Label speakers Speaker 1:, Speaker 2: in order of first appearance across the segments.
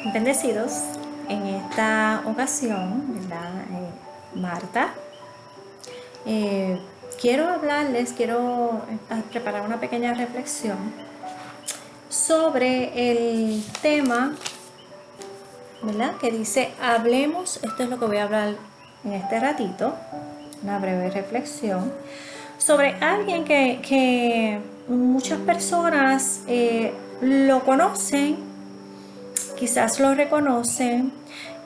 Speaker 1: Bendecidos en esta ocasión, ¿verdad? Marta, eh, quiero preparar una pequeña reflexión sobre el tema, ¿verdad? Que dice, hablemos, esto es lo que voy a hablar en este ratito, una breve reflexión, sobre alguien que muchas personas lo conocen, quizás lo reconocen,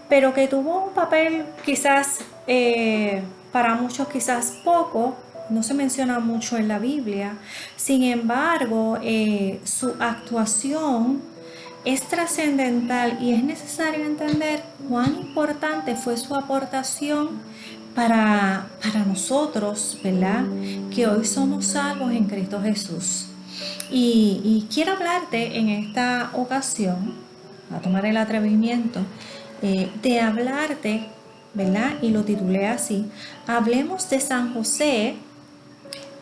Speaker 1: pero que tuvo un papel quizás para muchos quizás poco, no se menciona mucho en la Biblia. Sin embargo, su actuación es trascendental y es necesario entender cuán importante fue su aportación para nosotros, ¿verdad? Que hoy somos salvos en Cristo Jesús. Y quiero hablarte en esta ocasión, a tomar el atrevimiento de hablarte, ¿verdad? Y lo titulé así, hablemos de San José,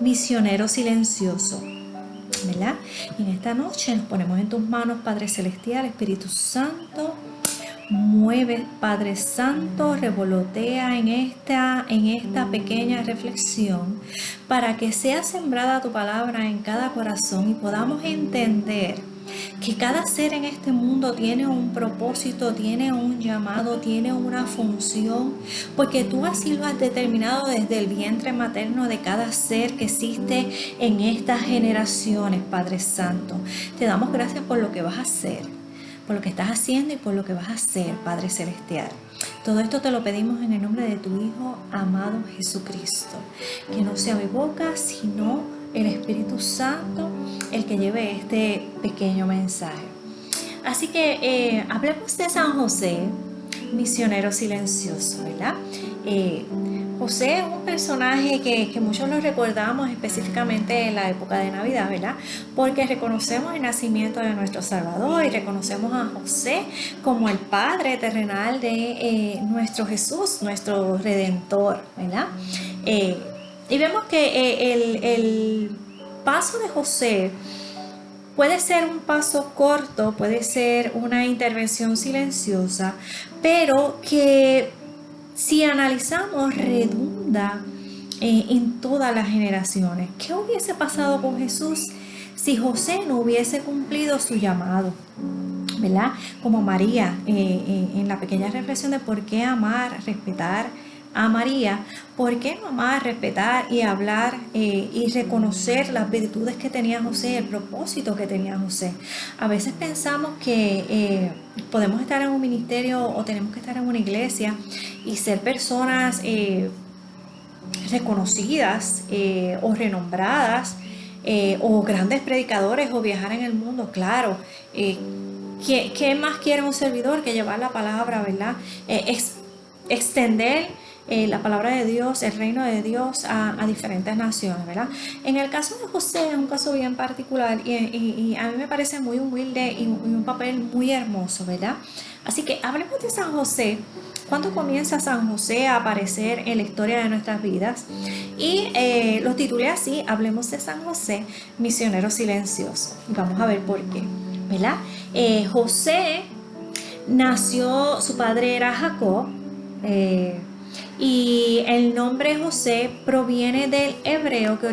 Speaker 1: misionero silencioso, ¿verdad? Y en esta noche nos ponemos en tus manos, Padre Celestial, Espíritu Santo. Mueve, Padre Santo, revolotea en esta pequeña reflexión para que sea sembrada tu palabra en cada corazón y podamos entender que cada ser en este mundo tiene un propósito, tiene un llamado, tiene una función, porque tú así lo has determinado desde el vientre materno de cada ser que existe en estas generaciones, Padre Santo. Te damos gracias por lo que vas a hacer, por lo que estás haciendo y por lo que vas a hacer, Padre Celestial. Todo esto te lo pedimos en el nombre de tu Hijo amado Jesucristo. Que no sea mi boca, sino el Espíritu Santo el que lleve este pequeño mensaje. Así que hablemos de San José, misionero silencioso, ¿verdad? José es un personaje que muchos lo recordamos específicamente en la época de Navidad, ¿verdad? Porque reconocemos el nacimiento de nuestro Salvador y reconocemos a José como el padre terrenal de nuestro Jesús, nuestro Redentor, ¿verdad? Y vemos que el paso de José puede ser un paso corto, puede ser una intervención silenciosa, pero que si analizamos redunda en todas las generaciones. ¿Qué hubiese pasado con Jesús si José no hubiese cumplido su llamado? ¿Verdad? Como María, en la pequeña reflexión de por qué amar, respetar a María, por qué no amar, respetar y hablar y reconocer las virtudes que tenía José, el propósito que tenía José. A veces pensamos que podemos estar en un ministerio o tenemos que estar en una iglesia y ser personas reconocidas o renombradas o grandes predicadores o viajar en el mundo, claro. ¿Qué más quiere un servidor que llevar la palabra, verdad? Extender la palabra de Dios, el reino de Dios a diferentes naciones, ¿verdad? En el caso de José es un caso bien particular y a mí me parece muy humilde y un papel muy hermoso, ¿verdad? Así que hablemos de San José. ¿Cuándo comienza San José a aparecer en la historia de nuestras vidas? Y lo titulé así, hablemos de San José, misionero silencioso. Y vamos a ver por qué, ¿verdad? José nació, su padre era Jacob, y el nombre José proviene del hebreo que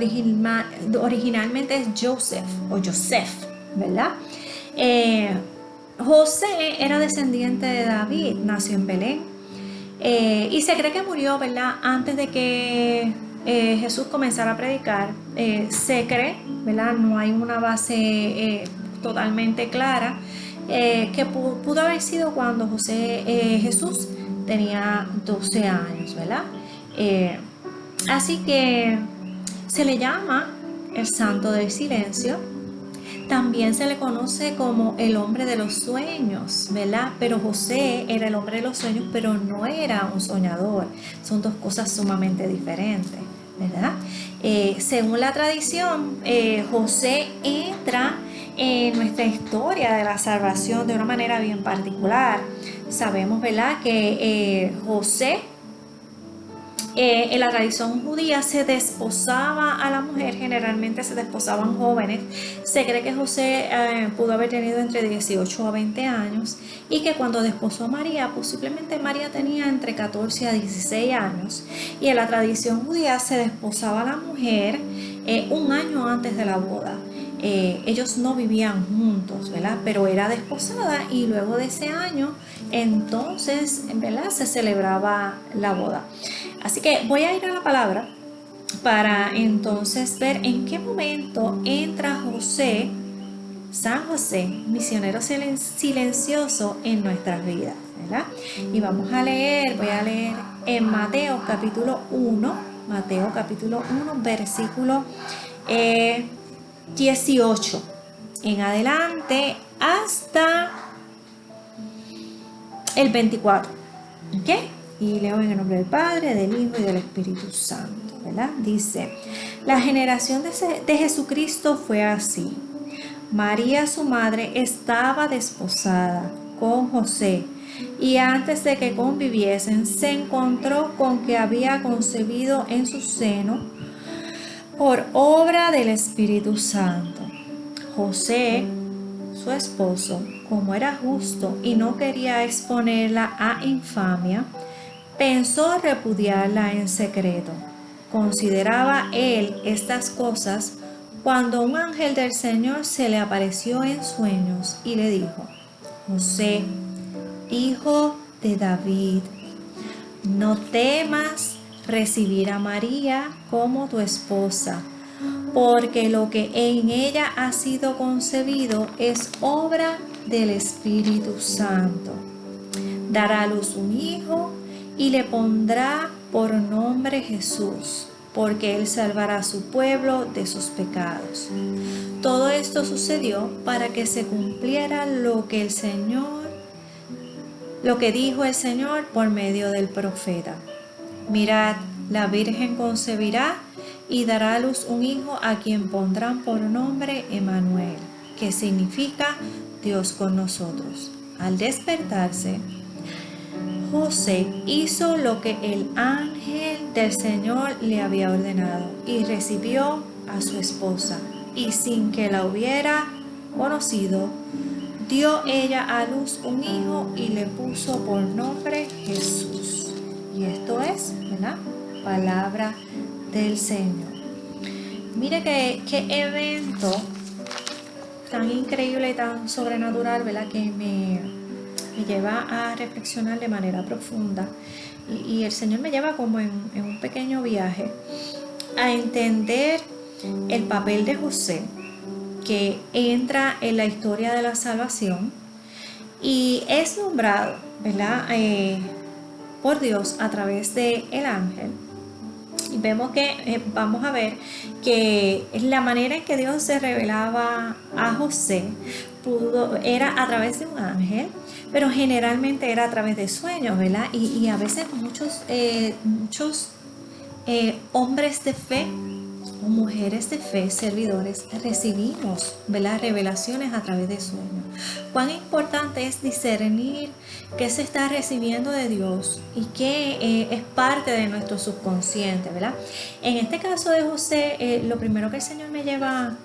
Speaker 1: originalmente es Joseph o Joseph, ¿verdad? José era descendiente de David, nació en Belén, y se cree que murió, ¿verdad? Antes de que Jesús comenzara a predicar. Se cree, ¿verdad? No hay una base totalmente clara, que pudo haber sido cuando Jesús tenía 12 años, ¿verdad? Eh, Así que se le llama el santo del silencio. También se le conoce como el hombre de los sueños, ¿verdad? Pero José era el hombre de los sueños, pero no era un soñador. Son dos cosas sumamente diferentes, ¿verdad? Según la tradición, José entra en nuestra historia de la salvación de una manera bien particular. Sabemos, ¿verdad?, que José En la tradición judía se desposaba a la mujer, generalmente se desposaban jóvenes. Se cree que José pudo haber tenido entre 18 a 20 años y que cuando desposó a María, posiblemente María tenía entre 14 a 16 años. Y en la tradición judía se desposaba a la mujer un año antes de la boda. Ellos no vivían juntos, ¿verdad? Pero era desposada y luego de ese año, entonces, ¿verdad? Se celebraba la boda. Así que voy a ir a la palabra para entonces ver en qué momento entra José, San José, misionero silencioso en nuestras vidas, ¿verdad? Y vamos a leer, voy a leer en Mateo capítulo 1, versículo 18 en adelante hasta el 24, ¿ok? Y leo en el nombre del Padre, del Hijo y del Espíritu Santo, ¿verdad? Dice, la generación de Jesucristo fue así. María, su madre, estaba desposada con José y antes de que conviviesen se encontró con que había concebido en su seno por obra del Espíritu Santo. José, su esposo, como era justo y no quería exponerla a infamia, pensó repudiarla en secreto. Consideraba él estas cosas cuando un ángel del Señor se le apareció en sueños y le dijo, José, hijo de David, no temas recibir a María como tu esposa, porque lo que en ella ha sido concebido es obra del Espíritu Santo. Dará a luz un hijo y le pondrá por nombre Jesús, porque él salvará a su pueblo de sus pecados. Todo esto sucedió para que se cumpliera lo que dijo el Señor por medio del profeta. Mirad, la Virgen concebirá y dará a luz un hijo a quien pondrán por nombre Emmanuel, que significa Dios con nosotros. Al despertarse, José hizo lo que el ángel del Señor le había ordenado y recibió a su esposa, y sin que la hubiera conocido, dio ella a luz un hijo y le puso por nombre Jesús. Y esto es, ¿verdad?, palabra del Señor. Mire qué evento tan increíble y tan sobrenatural, ¿verdad?, que me lleva a reflexionar de manera profunda. Y el Señor me lleva como en un pequeño viaje a entender el papel de José, que entra en la historia de la salvación y es nombrado, ¿verdad?, por Dios a través del ángel. Y vemos que vamos a ver que la manera en que Dios se revelaba a José era a través de un ángel, pero generalmente era a través de sueños, ¿verdad? Y a veces muchos hombres de fe o mujeres de fe, servidores, recibimos, ¿verdad?, revelaciones a través de sueños. Cuán importante es discernir qué se está recibiendo de Dios y qué es parte de nuestro subconsciente, ¿verdad? En este caso de José, lo primero que el Señor me lleva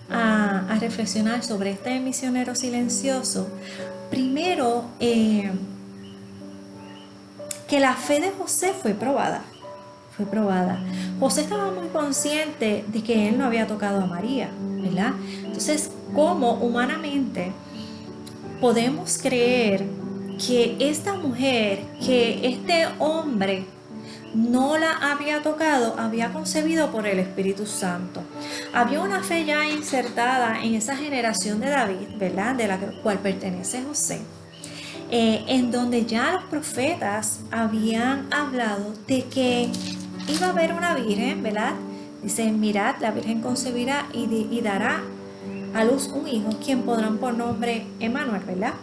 Speaker 1: a reflexionar sobre este misionero silencioso, primero, que la fe de José fue probada. José estaba muy consciente de que él no había tocado a María, ¿verdad? Entonces, ¿cómo humanamente podemos creer que esta mujer, que este hombre no la había tocado, había concebido por el Espíritu Santo? Había una fe ya insertada en esa generación de David, ¿verdad?, de la cual pertenece José, en donde ya los profetas habían hablado de que iba a haber una virgen, ¿verdad? Dice, mirad, la Virgen concebirá y dará a luz un hijo, quien pondrán por nombre Emmanuel, ¿verdad?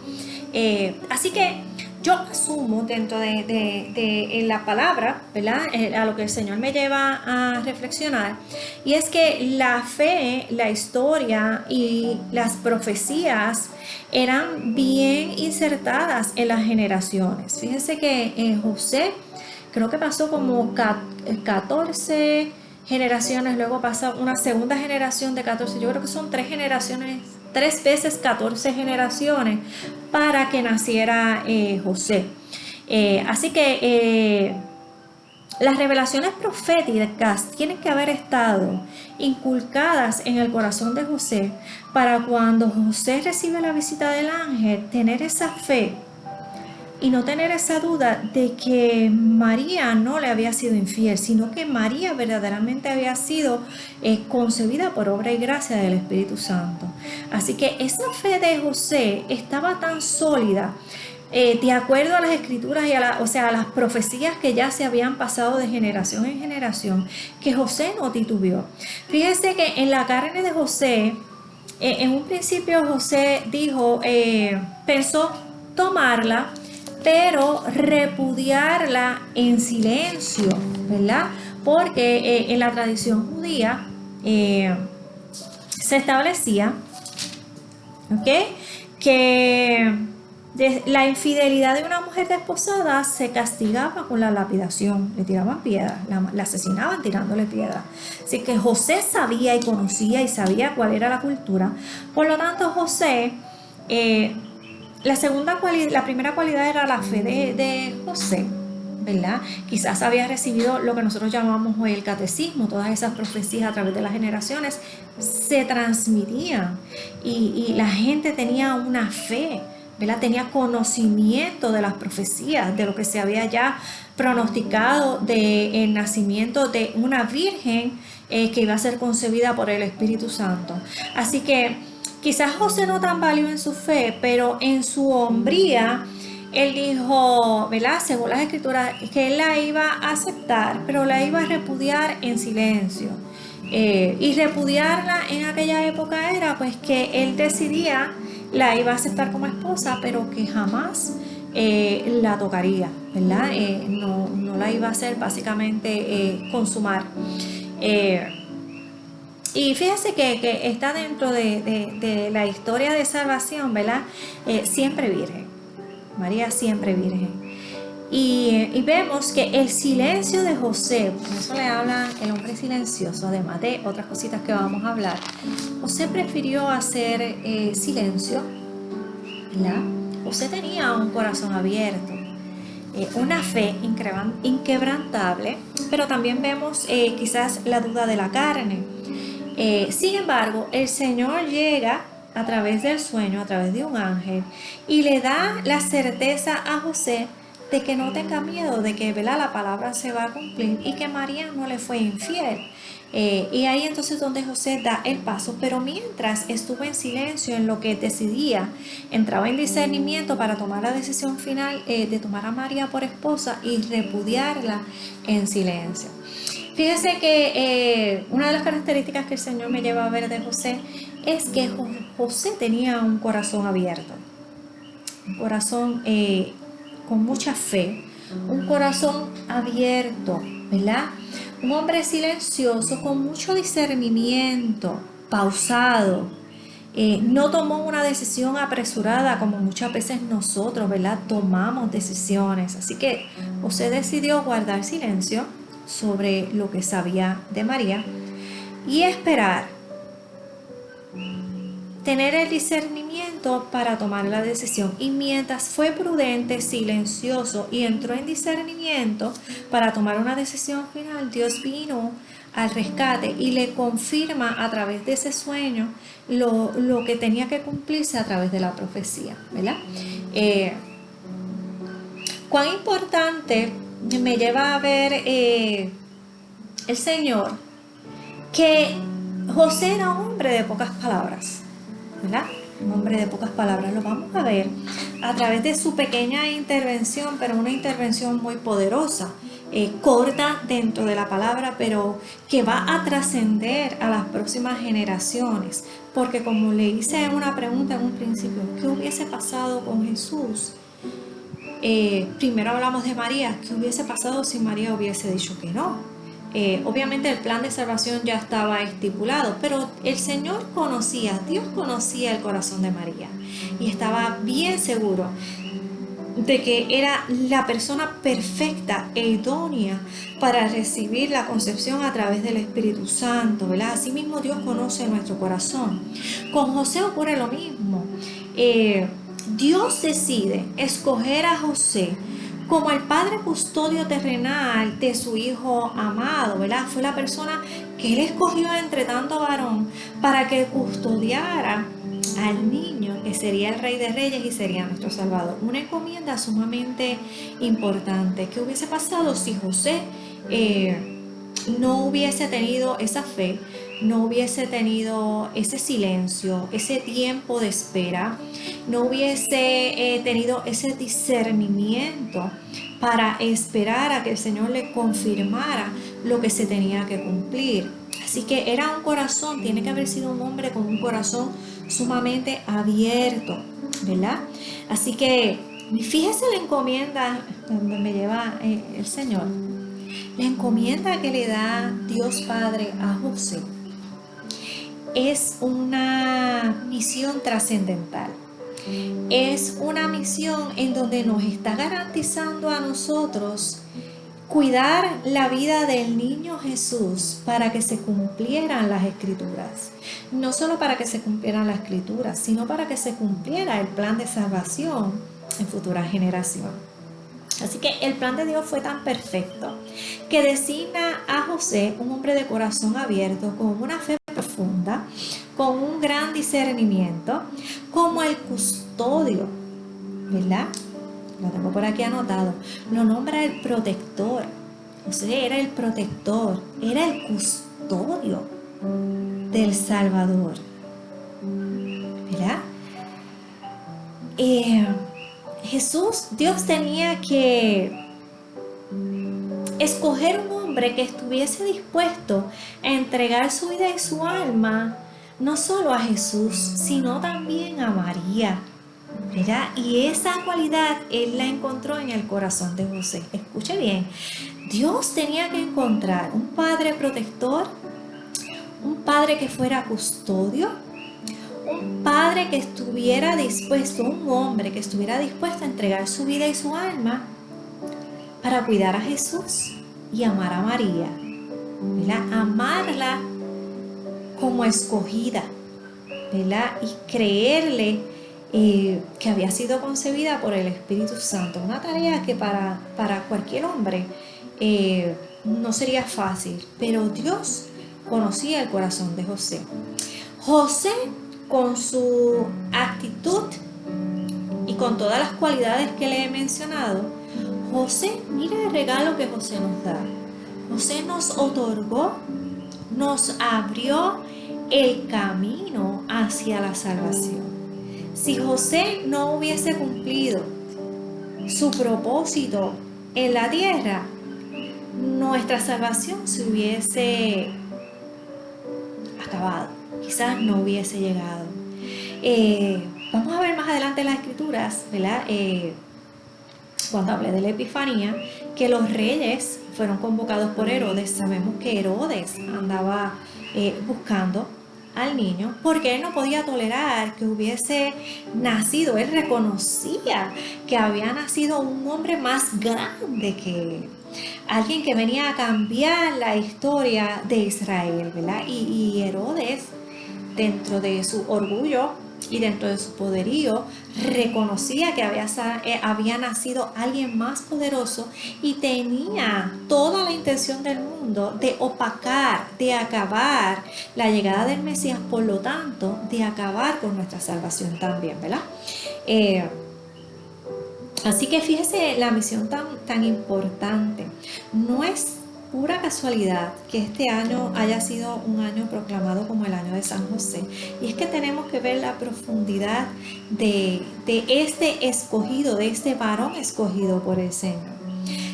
Speaker 1: Así que yo asumo dentro de la palabra, ¿verdad?, a lo que el Señor me lleva a reflexionar, y es que la fe, la historia y las profecías eran bien insertadas en las generaciones. Fíjense que José creo que pasó como 14 generaciones, luego pasa una segunda generación de 14, yo creo que son 3 generaciones, 3 veces 14 generaciones para que naciera José. Así que las revelaciones proféticas tienen que haber estado inculcadas en el corazón de José para cuando José recibe la visita del ángel, tener esa fe y no tener esa duda de que María no le había sido infiel, sino que María verdaderamente había sido concebida por obra y gracia del Espíritu Santo. Así que esa fe de José estaba tan sólida, de acuerdo a las escrituras y a las profecías que ya se habían pasado de generación en generación, que José no titubeó. Fíjese que en la carne de José, en un principio José dijo, pensó tomarla, pero repudiarla en silencio, ¿verdad? Porque en la tradición judía se establecía, ¿ok?, que la infidelidad de una mujer desposada se castigaba con la lapidación, le tiraban piedras, la asesinaban tirándole piedras. Así que José sabía y conocía y sabía cuál era la cultura. Por lo tanto, José, la primera cualidad era la fe de José, ¿verdad? Quizás había recibido lo que nosotros llamamos hoy el catecismo, todas esas profecías a través de las generaciones se transmitían y la gente tenía una fe, ¿verdad? Tenía conocimiento de las profecías, de lo que se había ya pronosticado del nacimiento de una virgen que iba a ser concebida por el Espíritu Santo. Así que quizás José no tambaleó en su fe, pero en su hombría él dijo, ¿verdad?, según las escrituras, que él la iba a aceptar, pero la iba a repudiar en silencio. Y repudiarla en aquella época era pues que él decidía, la iba a aceptar como esposa, pero que jamás la tocaría, ¿verdad? No la iba a hacer básicamente consumar. Y fíjese que está dentro de la historia de salvación, ¿verdad? Siempre virgen. María siempre virgen. Y vemos que el silencio de José, por eso le habla el hombre silencioso, además de otras cositas que vamos a hablar. José prefirió hacer silencio, ¿verdad? José tenía un corazón abierto, una fe inquebrantable, pero también vemos quizás la duda de la carne. Sin embargo, el Señor llega a través del sueño, a través de un ángel, y le da la certeza a José de que no tenga miedo, de que, ¿verdad?, la palabra se va a cumplir y que María no le fue infiel. Y ahí entonces donde José da el paso, pero mientras estuvo en silencio en lo que decidía, entraba en discernimiento para tomar la decisión final de tomar a María por esposa y repudiarla en silencio. Fíjese que una de las características que el Señor me lleva a ver de José es que José tenía un corazón abierto, un corazón con mucha fe, un corazón abierto, ¿verdad? Un hombre silencioso con mucho discernimiento, pausado. No tomó una decisión apresurada como muchas veces nosotros, ¿verdad?, tomamos decisiones. Así que José decidió guardar silencio sobre lo que sabía de María y esperar, tener el discernimiento para tomar la decisión. Y mientras fue prudente, silencioso y entró en discernimiento para tomar una decisión final, Dios vino al rescate y le confirma a través de ese sueño lo que tenía que cumplirse a través de la profecía, ¿verdad? Cuán importante me lleva a ver el Señor que José era un hombre de pocas palabras, ¿verdad? Un hombre de pocas palabras. Lo vamos a ver a través de su pequeña intervención, pero una intervención muy poderosa, corta dentro de la palabra, pero que va a trascender a las próximas generaciones. Porque como le hice una pregunta en un principio, ¿qué hubiese pasado con Jesús? Primero hablamos de María. ¿Qué hubiese pasado si María hubiese dicho que no? Obviamente el plan de salvación ya estaba estipulado, pero el Señor conocía, Dios conocía el corazón de María y estaba bien seguro de que era la persona perfecta e idónea para recibir la concepción a través del Espíritu Santo, ¿verdad? Asimismo Dios conoce nuestro corazón. Con José ocurre lo mismo. Dios decide escoger a José como el padre custodio terrenal de su hijo amado, ¿verdad? Fue la persona que él escogió entre tanto varón para que custodiara al niño que sería el Rey de Reyes y sería nuestro Salvador. Una encomienda sumamente importante. ¿Qué hubiese pasado si José no hubiese tenido esa fe, no hubiese tenido ese silencio, ese tiempo de espera, no hubiese tenido ese discernimiento para esperar a que el Señor le confirmara lo que se tenía que cumplir? Así que era un corazón, tiene que haber sido un hombre con un corazón sumamente abierto, ¿verdad? Así que fíjese la encomienda donde me lleva el Señor. La encomienda que le da Dios Padre a José es una misión trascendental. Es una misión en donde nos está garantizando a nosotros cuidar la vida del niño Jesús para que se cumplieran las escrituras. No solo para que se cumplieran las escrituras, sino para que se cumpliera el plan de salvación en futura generación. Así que el plan de Dios fue tan perfecto que designa a José un hombre de corazón abierto, con una fe profunda, con un gran discernimiento, como el custodio, ¿verdad? Lo tengo por aquí anotado. Lo nombra el protector. José era el protector, era el custodio del Salvador, ¿verdad? Jesús, Dios tenía que escoger un hombre que estuviese dispuesto a entregar su vida y su alma, no solo a Jesús, sino también a María, ¿verdad? Y esa cualidad Él la encontró en el corazón de José. Escuche bien, Dios tenía que encontrar un padre protector, un padre que fuera custodio, un padre que estuviera dispuesto, un hombre que estuviera dispuesto a entregar su vida y su alma para cuidar a Jesús y amar a María, ¿verdad? Amarla como escogida, ¿verdad? Y creerle que había sido concebida por el Espíritu Santo. Una tarea que para cualquier hombre no sería fácil, pero Dios conocía el corazón de José. José, con su actitud y con todas las cualidades que le he mencionado, José, mira el regalo que José nos da. José nos otorgó, nos abrió el camino hacia la salvación. Si José no hubiese cumplido su propósito en la tierra, nuestra salvación se hubiese acabado, quizás no hubiese llegado. Vamos a ver más adelante en las escrituras, ¿verdad? Cuando hablé de la Epifanía, que los reyes fueron convocados por Herodes. Sabemos que Herodes andaba buscando al niño porque él no podía tolerar que hubiese nacido. Él reconocía que había nacido un hombre más grande que él, alguien que venía a cambiar la historia de Israel, ¿verdad? Y Herodes, dentro de su orgullo y dentro de su poderío, reconocía que había nacido alguien más poderoso y tenía toda la intención del mundo de opacar, de acabar la llegada del Mesías, por lo tanto, de acabar con nuestra salvación también, ¿verdad? Así que fíjese la misión tan importante. No es pura casualidad que este año haya sido un año proclamado como el año de San José. Y es que tenemos que ver la profundidad de este escogido, de este varón escogido por el Señor.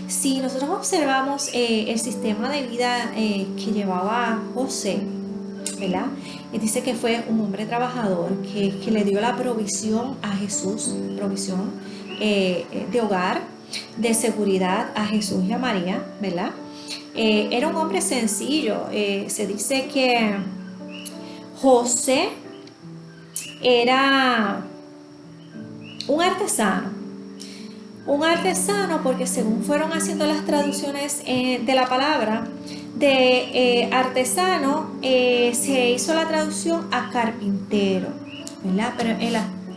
Speaker 1: Si nosotros observamos el sistema de vida que llevaba José, ¿verdad? Y dice que fue un hombre trabajador que le dio la provisión a Jesús, provisión de hogar, de seguridad a Jesús y a María, ¿verdad? Era un hombre sencillo. Se dice que José era un artesano, un artesano, porque según fueron haciendo las traducciones de la palabra de artesano, se hizo la traducción a carpintero, ¿verdad? Pero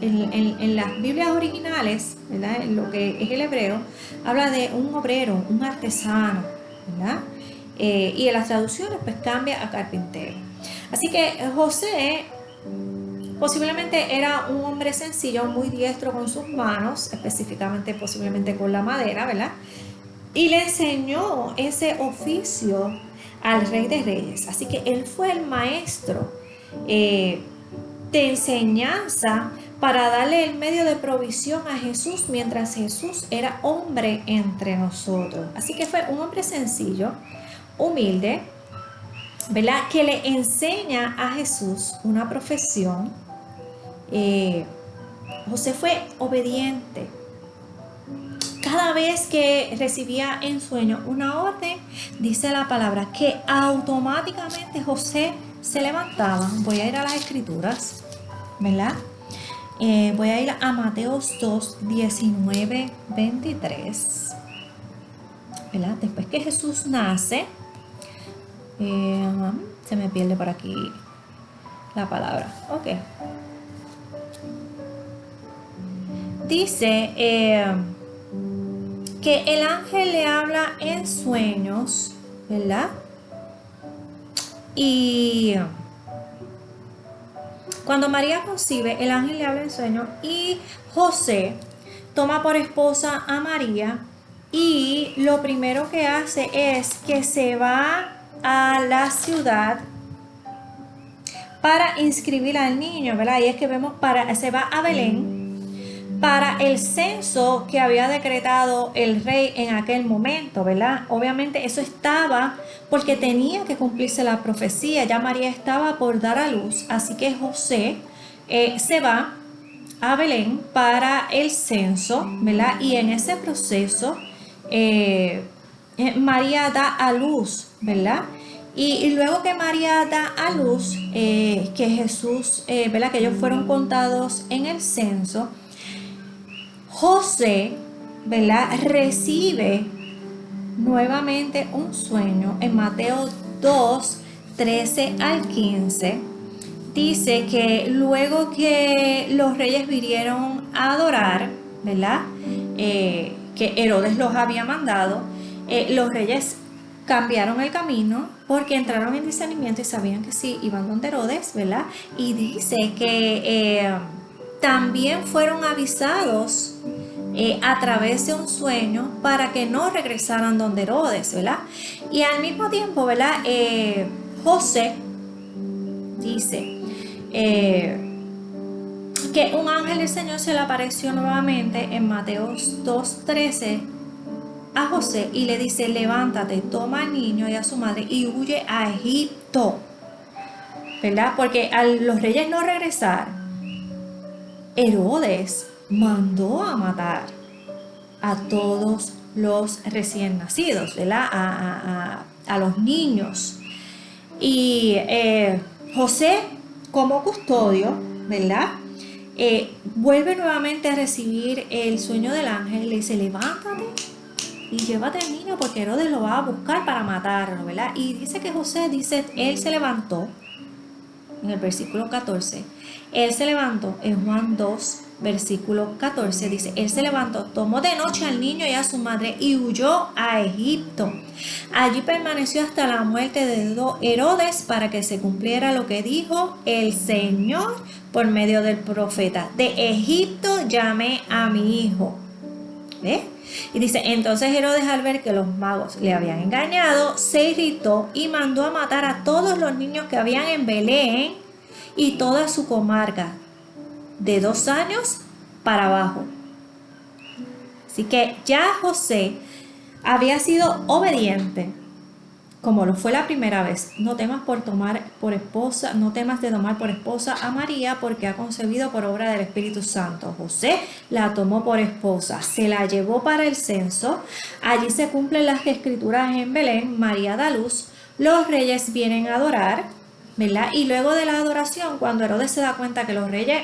Speaker 1: en las Biblias originales, ¿verdad? En lo que es el hebreo, habla de un obrero, un artesano, ¿verdad? Y en las traducciones pues cambia a carpintero. Así que José posiblemente era un hombre sencillo, muy diestro con sus manos, específicamente posiblemente con la madera, ¿verdad? Y le enseñó ese oficio al Rey de Reyes. Así que él fue el maestro de enseñanza para darle el medio de provisión a Jesús mientras Jesús era hombre entre nosotros. Así que fue un hombre sencillo, humilde, ¿verdad? Que le enseña a Jesús una profesión. José fue obediente. Cada vez que recibía en sueño una orden, dice la palabra que automáticamente José se levantaba. Voy a ir a las escrituras, ¿verdad? Voy a ir a Mateos 2, 19, 23, ¿verdad? Después que Jesús nace, se me pierde por aquí la palabra. Ok. Dice que el ángel le habla en sueños, ¿verdad? Y cuando María concibe, el ángel le habla en sueños y José toma por esposa a María y lo primero que hace es que se va a la ciudad para inscribir al niño, ¿verdad? Y es que vemos se va a Belén para el censo que había decretado el rey en aquel momento, ¿verdad? Obviamente eso estaba porque tenía que cumplirse la profecía, ya María estaba por dar a luz, así que José se va a Belén para el censo, ¿verdad? Y en ese proceso María da a luz, ¿verdad? Y luego que María da a luz, que Jesús, ¿verdad? Que ellos fueron contados en el censo, José, ¿verdad? Recibe nuevamente un sueño en Mateo 2, 13 al 15. Dice que luego que los reyes vinieron a adorar, ¿verdad? Que Herodes los había mandado, los reyes cambiaron el camino porque entraron en discernimiento y sabían que sí, iban donde Herodes, ¿verdad? Y dice que también fueron avisados a través de un sueño para que no regresaran donde Herodes, ¿verdad? Y al mismo tiempo, ¿verdad? José dice que un ángel del Señor se le apareció nuevamente en Mateos 2:13 a José y le dice: levántate, toma al niño y a su madre y huye a Egipto, ¿verdad? Porque a los reyes no regresar, Herodes mandó a matar a todos los recién nacidos, ¿verdad? A los niños. Y José, como custodio, ¿verdad? Vuelve nuevamente a recibir el sueño del ángel, le dice: levántate y llévate al niño porque Herodes lo va a buscar para matarlo, ¿verdad? Y dice que José, dice, él se levantó, en el versículo 14, él se levantó, en Juan 2, versículo 14, dice, él se levantó, tomó de noche al niño y a su madre y huyó a Egipto. Allí permaneció hasta la muerte de Herodes para que se cumpliera lo que dijo el Señor por medio del profeta: de Egipto llamé a mi hijo. ¿Ves? Y dice, entonces Herodes, al ver que los magos le habían engañado, se irritó y mandó a matar a todos los niños que habían en Belén y toda su comarca, de 2 años para abajo. Así que ya José había sido obediente, como lo fue la primera vez. No temas de tomar por esposa a María, porque ha concebido por obra del Espíritu Santo. José la tomó por esposa, se la llevó para el censo. Allí se cumplen las escrituras en Belén. María da luz, los reyes vienen a adorar, ¿verdad? Y luego de la adoración, cuando Herodes se da cuenta que los reyes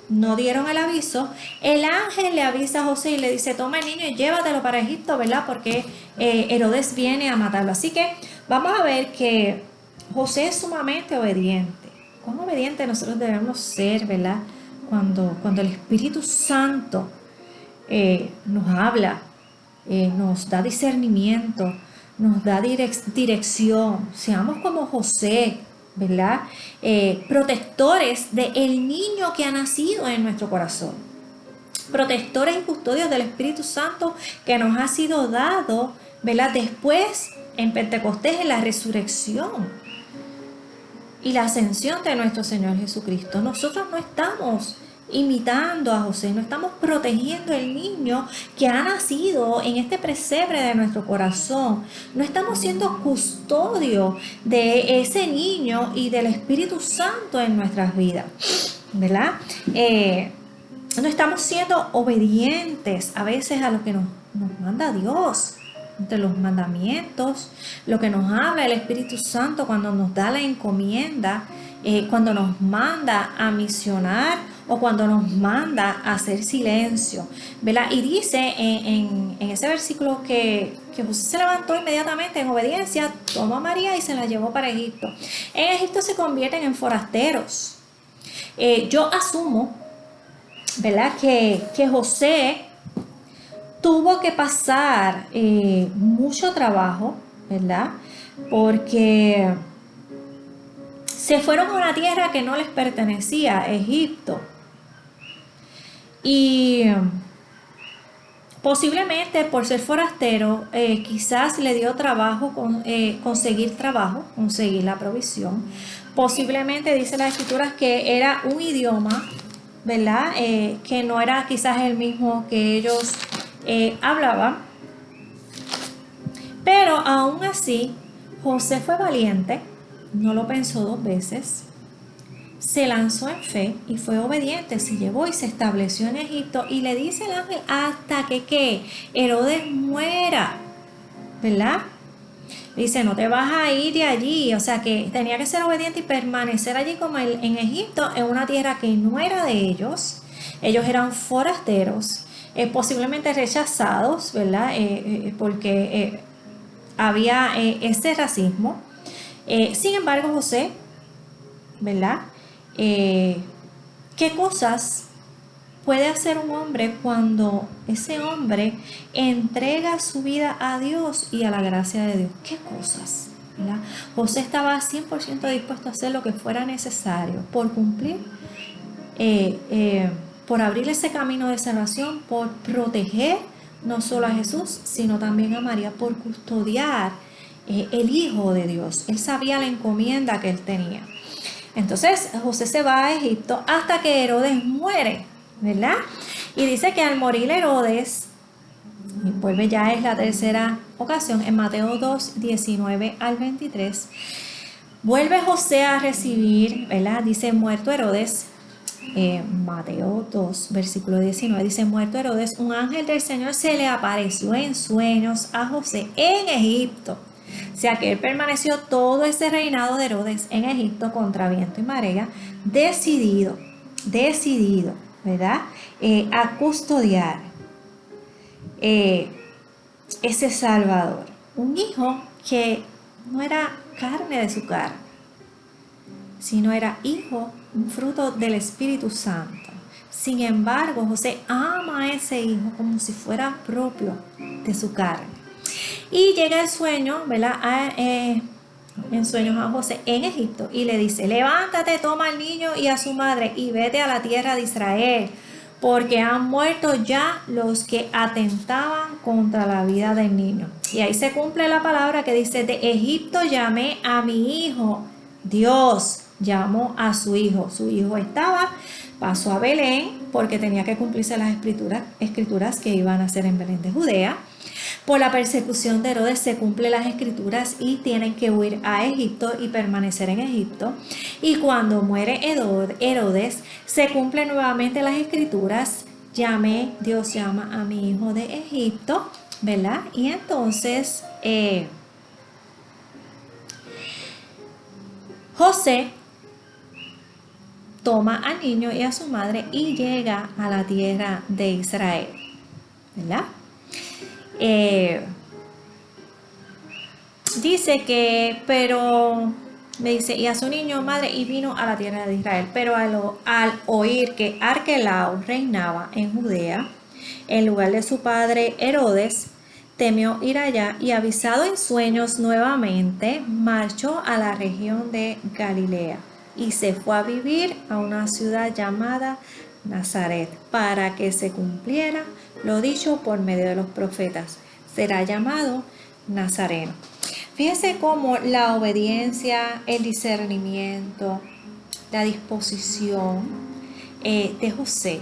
Speaker 1: no dieron el aviso, el ángel le avisa a José y le dice, toma el niño y llévatelo para Egipto, ¿verdad? Porque Herodes viene a matarlo. Así que vamos a ver que José es sumamente obediente. ¿Cuán obediente nosotros debemos ser, ¿verdad? Cuando el Espíritu Santo nos habla, nos da discernimiento, nos da dirección. Seamos como José, ¿verdad? Protectores del niño que ha nacido en nuestro corazón. Protectores y custodios del Espíritu Santo que nos ha sido dado, ¿verdad? Después, en Pentecostés, en la resurrección y la ascensión de nuestro Señor Jesucristo. Nosotros no estamos imitando a José, no estamos protegiendo el niño que ha nacido en este pesebre de nuestro corazón, no estamos siendo custodio de ese niño y del Espíritu Santo en nuestras vidas, ¿verdad? No estamos siendo obedientes a veces a lo que nos manda Dios, entre los mandamientos, lo que nos habla el Espíritu Santo cuando nos da la encomienda, cuando nos manda a misionar o cuando nos manda a hacer silencio, ¿verdad? Y dice en ese versículo que José se levantó inmediatamente en obediencia, tomó a María y se la llevó para Egipto. En Egipto se convierten en forasteros. Yo asumo, ¿verdad? Que José tuvo que pasar mucho trabajo, ¿verdad? Porque se fueron a una tierra que no les pertenecía, Egipto. Y posiblemente por ser forastero, quizás le dio trabajo conseguir trabajo, conseguir la provisión. Posiblemente dice las escrituras que era un idioma, ¿verdad? Que no era quizás el mismo que ellos hablaban. Pero aún así, José fue valiente, no lo pensó dos veces, se lanzó en fe y fue obediente, se llevó y se estableció en Egipto y le dice el ángel hasta que Herodes muera, ¿verdad? Dice, no te vas a ir de allí, o sea que tenía que ser obediente y permanecer allí como en Egipto, en una tierra que no era de ellos. Ellos eran forasteros, posiblemente rechazados, ¿verdad? Porque había ese racismo. Sin embargo, José, ¿verdad? ¿Qué cosas puede hacer un hombre cuando ese hombre entrega su vida a Dios y a la gracia de Dios? ¿Qué cosas? ¿Verdad? José estaba 100% dispuesto a hacer lo que fuera necesario por cumplir, por abrir ese camino de salvación, por proteger no solo a Jesús, sino también a María, por custodiar el Hijo de Dios. Él sabía la encomienda que él tenía. Entonces José se va a Egipto hasta que Herodes muere, ¿verdad? Y dice que al morir Herodes, y vuelve, ya es la tercera ocasión, en Mateo 2, 19 al 23, vuelve José a recibir, ¿verdad? Dice, muerto Herodes, Mateo 2, versículo 19, dice, muerto Herodes, un ángel del Señor se le apareció en sueños a José en Egipto. O sea que él permaneció todo ese reinado de Herodes en Egipto contra viento y marea, decidido, ¿verdad? A custodiar ese Salvador. Un hijo que no era carne de su carne, sino era hijo, un fruto del Espíritu Santo. Sin embargo, José ama a ese hijo como si fuera propio de su carne. Y llega el sueño, ¿verdad? En sueños a José en Egipto y le dice, levántate, toma al niño y a su madre y vete a la tierra de Israel, porque han muerto ya los que atentaban contra la vida del niño. Y ahí se cumple la palabra que dice, de Egipto llamé a mi hijo. Dios llamó a su hijo. Su hijo pasó a Belén porque tenía que cumplirse las escrituras que iban a ser en Belén de Judea. Por la persecución de Herodes se cumplen las escrituras y tienen que huir a Egipto y permanecer en Egipto. Y cuando muere Herodes, se cumplen nuevamente las escrituras. Dios llama a mi hijo de Egipto, ¿verdad? Y entonces José toma al niño y a su madre y llega a la tierra de Israel, ¿verdad? Dice que, pero me dice, y a su niño madre y vino a la tierra de Israel. Pero al oír que Arquelao reinaba en Judea, en lugar de su padre Herodes, temió ir allá y avisado en sueños nuevamente, marchó a la región de Galilea y se fue a vivir a una ciudad llamada Nazaret, para que se cumpliera lo dicho por medio de los profetas. Será llamado Nazareno. Fíjense cómo la obediencia, el discernimiento, la disposición de José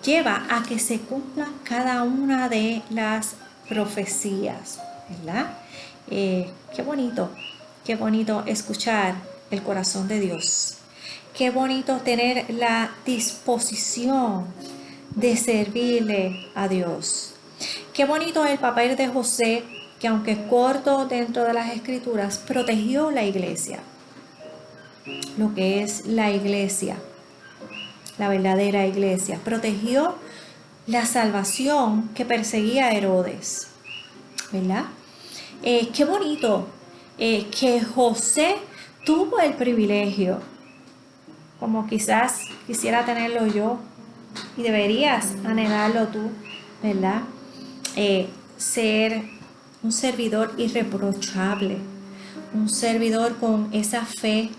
Speaker 1: lleva a que se cumpla cada una de las profecías, ¿verdad? Qué bonito escuchar el corazón de Dios. Qué bonito tener la disposición de servirle a Dios. Qué bonito el papel de José, que aunque corto dentro de las escrituras, protegió la iglesia, lo que es la iglesia, la verdadera iglesia, protegió la salvación que perseguía a Herodes, ¿verdad? Qué bonito que José tuvo el privilegio, como quizás quisiera tenerlo yo, y deberías anhelarlo tú, ¿verdad? Ser un servidor irreprochable, un servidor con esa fe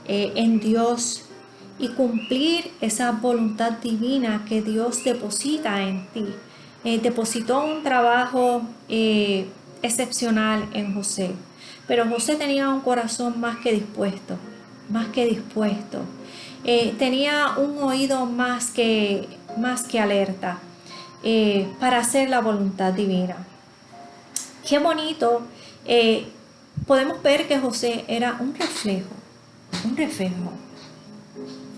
Speaker 1: en Dios y cumplir esa voluntad divina que Dios deposita en ti. Depositó un trabajo excepcional en José, pero José tenía un corazón más que dispuesto, tenía un oído más que alerta para hacer la voluntad divina. Qué bonito, podemos ver que José era un reflejo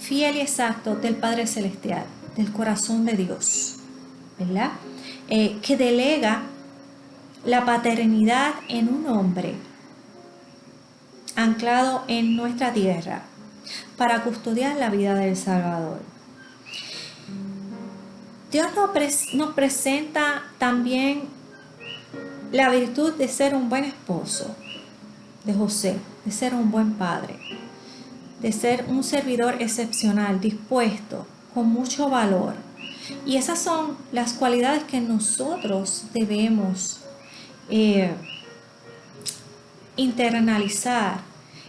Speaker 1: fiel y exacto del Padre Celestial, del corazón de Dios, ¿verdad? Que delega la paternidad en un hombre anclado en nuestra tierra para custodiar la vida del Salvador. Dios nos presenta también la virtud de ser un buen esposo, de José, de ser un buen padre, de ser un servidor excepcional, dispuesto, con mucho valor. Y esas son las cualidades que nosotros debemos internalizar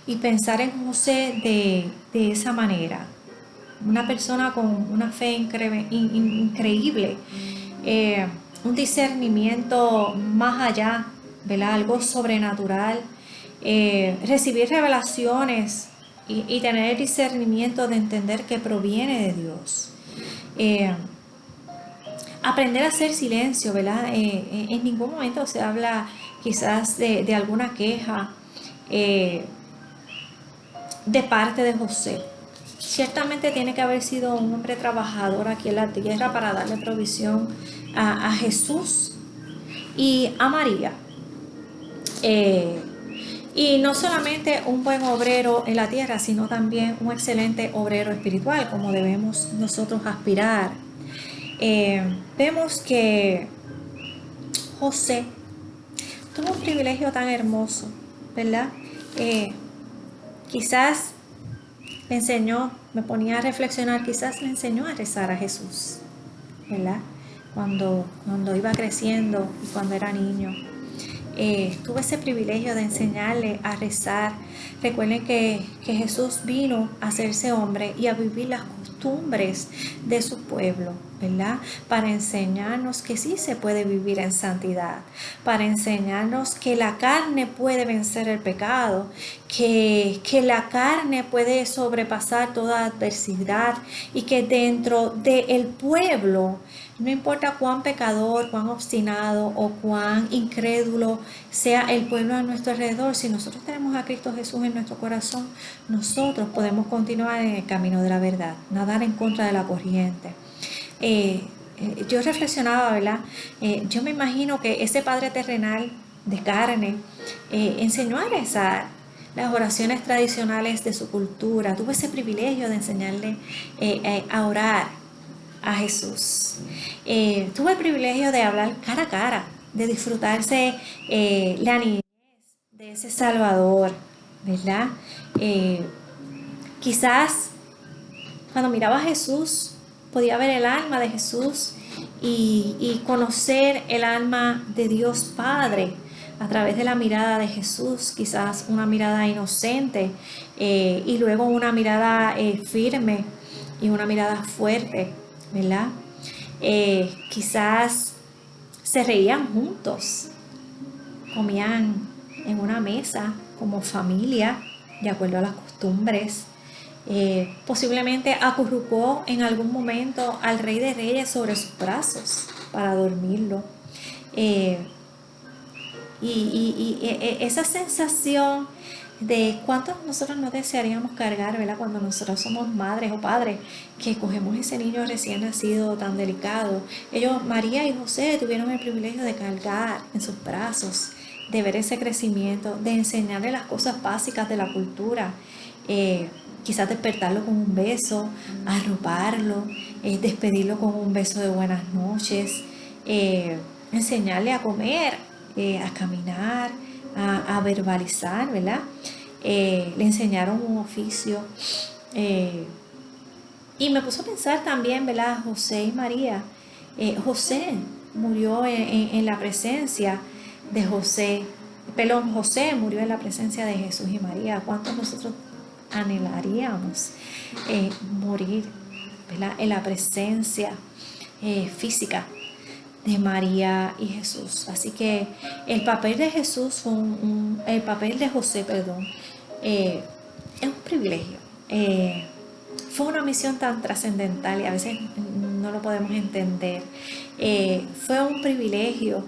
Speaker 1: y pensar en José de esa manera. Una persona con una fe increíble, un discernimiento más allá, ¿verdad? Algo sobrenatural, recibir revelaciones y tener el discernimiento de entender que proviene de Dios. Aprender a hacer silencio, ¿verdad? En ningún momento se habla quizás de alguna queja de parte de José. Ciertamente tiene que haber sido un hombre trabajador aquí en la tierra para darle provisión a Jesús y a María. Y no solamente un buen obrero en la tierra, sino también un excelente obrero espiritual, como debemos nosotros aspirar. Vemos que José tuvo un privilegio tan hermoso, ¿verdad? Quizás le enseñó, me ponía a reflexionar, quizás le enseñó a rezar a Jesús, ¿verdad? Cuando iba creciendo y cuando era niño. Tuve ese privilegio de enseñarle a rezar. Recuerden que Jesús vino a hacerse hombre y a vivir las costumbres de su pueblo, ¿verdad? Para enseñarnos que sí se puede vivir en santidad, para enseñarnos que la carne puede vencer el pecado, que la carne puede sobrepasar toda adversidad y que dentro del pueblo, no importa cuán pecador, cuán obstinado o cuán incrédulo sea el pueblo a nuestro alrededor, si nosotros tenemos a Cristo Jesús en nuestro corazón, nosotros podemos continuar en el camino de la verdad, nadar en contra de la corriente. Yo reflexionaba, ¿verdad? Yo me imagino que ese padre terrenal de carne enseñó a rezar, las oraciones tradicionales de su cultura. Tuvo ese privilegio de enseñarle a orar a Jesús. Tuvo el privilegio de hablar cara a cara, de disfrutarse la niñez de ese Salvador, ¿verdad? Quizás cuando miraba a Jesús podía ver el alma de Jesús y conocer el alma de Dios Padre a través de la mirada de Jesús, quizás una mirada inocente y luego una mirada firme y una mirada fuerte, ¿verdad? Quizás se reían juntos, comían en una mesa como familia, de acuerdo a las costumbres. Posiblemente acurrucó en algún momento al Rey de Reyes sobre sus brazos para dormirlo. Esa sensación de cuántos nosotros no desearíamos cargar, ¿verdad? Cuando nosotros somos madres o padres, que cogemos ese niño recién nacido tan delicado. Ellos, María y José, tuvieron el privilegio de cargar en sus brazos, de ver ese crecimiento, de enseñarle las cosas básicas de la cultura. Quizás despertarlo con un beso, arroparlo, despedirlo con un beso de buenas noches, enseñarle a comer, a caminar, a verbalizar, ¿verdad? Le enseñaron un oficio. Y me puso a pensar también, ¿verdad? José y María. José murió en la presencia de José murió en la presencia de Jesús y María. ¿Cuántos nosotros anhelaríamos morir, ¿verdad? En la presencia física de María y Jesús? Así que el papel de Jesús fue el papel de José, perdón, es un privilegio. Fue una misión tan trascendental y a veces no lo podemos entender. Fue un privilegio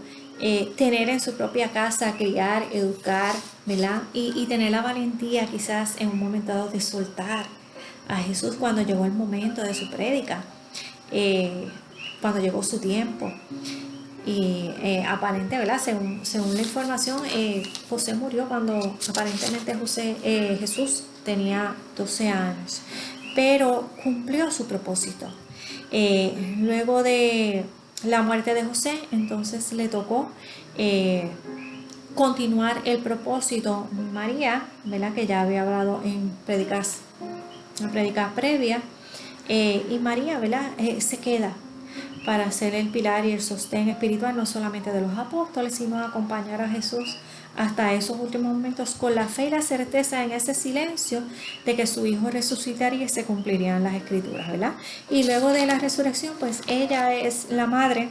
Speaker 1: tener en su propia casa, criar, educar, ¿verdad? Y tener la valentía quizás en un momento dado de soltar a Jesús cuando llegó el momento de su prédica, cuando llegó su tiempo. Y aparentemente, ¿verdad? Según la información, José murió cuando aparentemente Jesús tenía 12 años, pero cumplió su propósito. Luego de la muerte de José, entonces le tocó continuar el propósito. María, ¿verdad? Que ya había hablado en prédicas previa, y María, ¿verdad? Se queda para ser el pilar y el sostén espiritual no solamente de los apóstoles, sino acompañar a Jesús hasta esos últimos momentos con la fe y la certeza en ese silencio de que su Hijo resucitaría y se cumplirían las escrituras, ¿verdad? Y luego de la resurrección, pues ella es la madre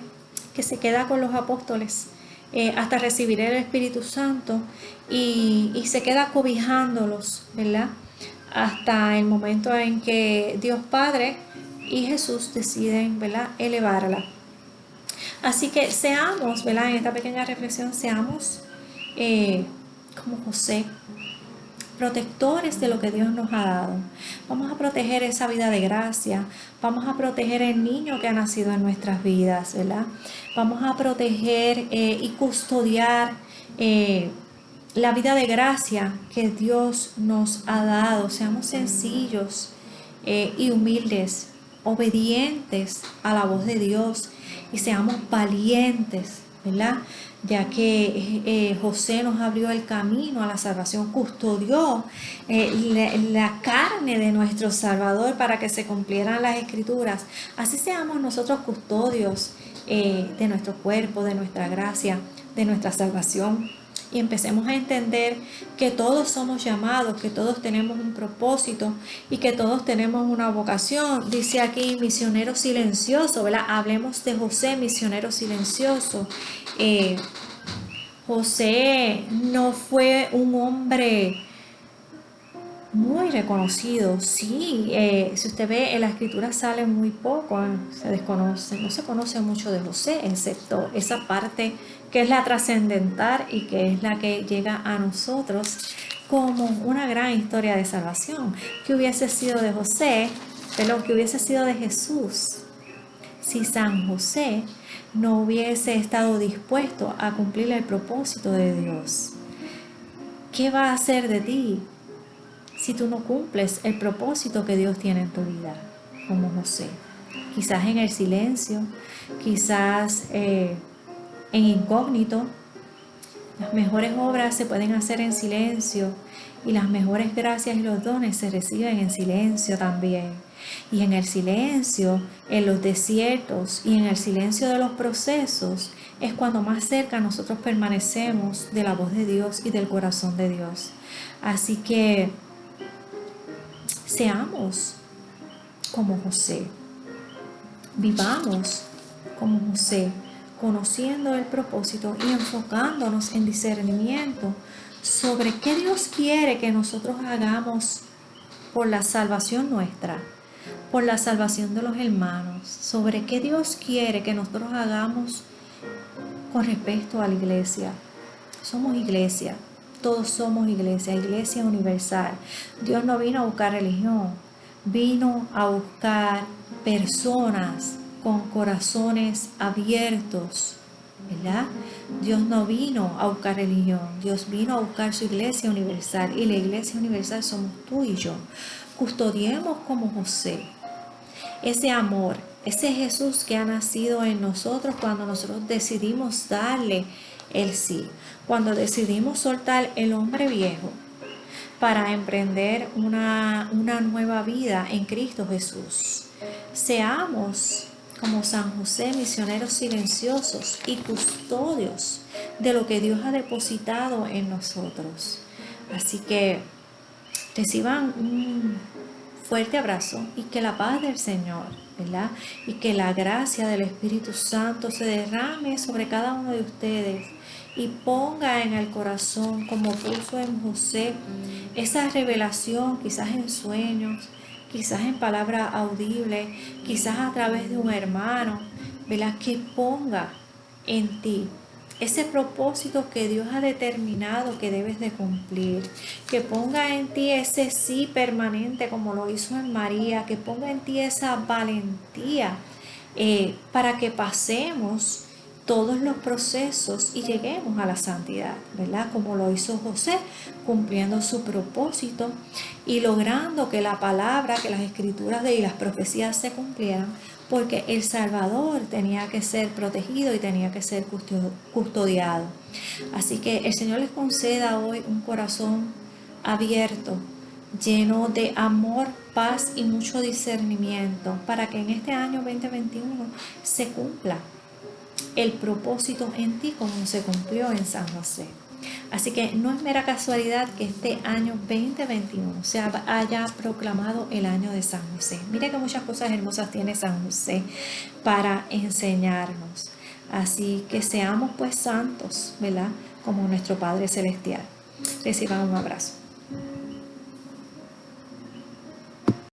Speaker 1: que se queda con los apóstoles hasta recibir el Espíritu Santo y se queda cobijándolos, ¿verdad? Hasta el momento en que Dios Padre y Jesús deciden, ¿verdad?, elevarla. Así que seamos, ¿verdad?, en esta pequeña reflexión, seamos como José, protectores de lo que Dios nos ha dado. Vamos a proteger esa vida de gracia, vamos a proteger el niño que ha nacido en nuestras vidas, ¿verdad? Vamos a proteger y custodiar la vida de gracia que Dios nos ha dado. Seamos sencillos y humildes, obedientes a la voz de Dios y seamos valientes, ¿verdad? Ya que José nos abrió el camino a la salvación, custodió la carne de nuestro Salvador para que se cumplieran las escrituras. Así seamos nosotros custodios de nuestro cuerpo, de nuestra gracia, de nuestra salvación. Y empecemos a entender que todos somos llamados, que todos tenemos un propósito y que todos tenemos una vocación. Dice aquí misionero silencioso, ¿verdad? Hablemos de José, misionero silencioso. José no fue un hombre muy reconocido, sí. Si usted ve en la escritura sale muy poco, se desconoce, no se conoce mucho de José, excepto esa parte que es la trascendental y que es la que llega a nosotros como una gran historia de salvación. Que hubiese sido de José, pero que hubiese sido de Jesús si San José no hubiese estado dispuesto a cumplir el propósito de Dios. ¿qué va a hacer de ti si tú no cumples el propósito que Dios tiene en tu vida? Como José. Quizás en el silencio, quizás en incógnito. Las mejores obras se pueden hacer en silencio y las mejores gracias y los dones se reciben en silencio también. Y en el silencio, en los desiertos y en el silencio de los procesos es cuando más cerca nosotros permanecemos de la voz de Dios y del corazón de Dios. Así que seamos como José, vivamos como José, conociendo el propósito y enfocándonos en discernimiento sobre qué Dios quiere que nosotros hagamos por la salvación nuestra, por la salvación de los hermanos, sobre qué Dios quiere que nosotros hagamos con respecto a la iglesia. Somos iglesia, todos somos iglesia, iglesia universal. Dios no vino a buscar religión, vino a buscar personas con corazones abiertos, ¿verdad? Dios no vino a buscar religión, Dios vino a buscar su iglesia universal, y la iglesia universal somos tú y yo. Custodiemos como José ese amor, ese Jesús que ha nacido en nosotros cuando nosotros decidimos darle el sí, cuando decidimos soltar el hombre viejo para emprender una nueva vida en Cristo Jesús. Seamos como San José, misioneros silenciosos y custodios de lo que Dios ha depositado en nosotros. Así que reciban un fuerte abrazo y que la paz del Señor, ¿verdad? Y que la gracia del Espíritu Santo se derrame sobre cada uno de ustedes y ponga en el corazón, como puso en José, esa revelación, quizás en sueños, quizás en palabra audible, quizás a través de un hermano, ¿verdad? Que ponga en ti ese propósito que Dios ha determinado que debes de cumplir, que ponga en ti ese sí permanente como lo hizo en María, que ponga en ti esa valentía para que pasemos todos los procesos y lleguemos a la santidad, ¿verdad? Como lo hizo José, cumpliendo su propósito y logrando que la palabra, que las escrituras y las profecías se cumplieran, porque el Salvador tenía que ser protegido y tenía que ser custodiado. Así que el Señor les conceda hoy un corazón abierto, lleno de amor, paz y mucho discernimiento, para que en este año 2021 se cumpla el propósito en ti como se cumplió en San José. Así que no es mera casualidad que este año 2021 se haya proclamado el año de San José. Mira que muchas cosas hermosas tiene San José para enseñarnos. Así que seamos pues santos, ¿verdad? Como nuestro Padre Celestial. Reciban un abrazo.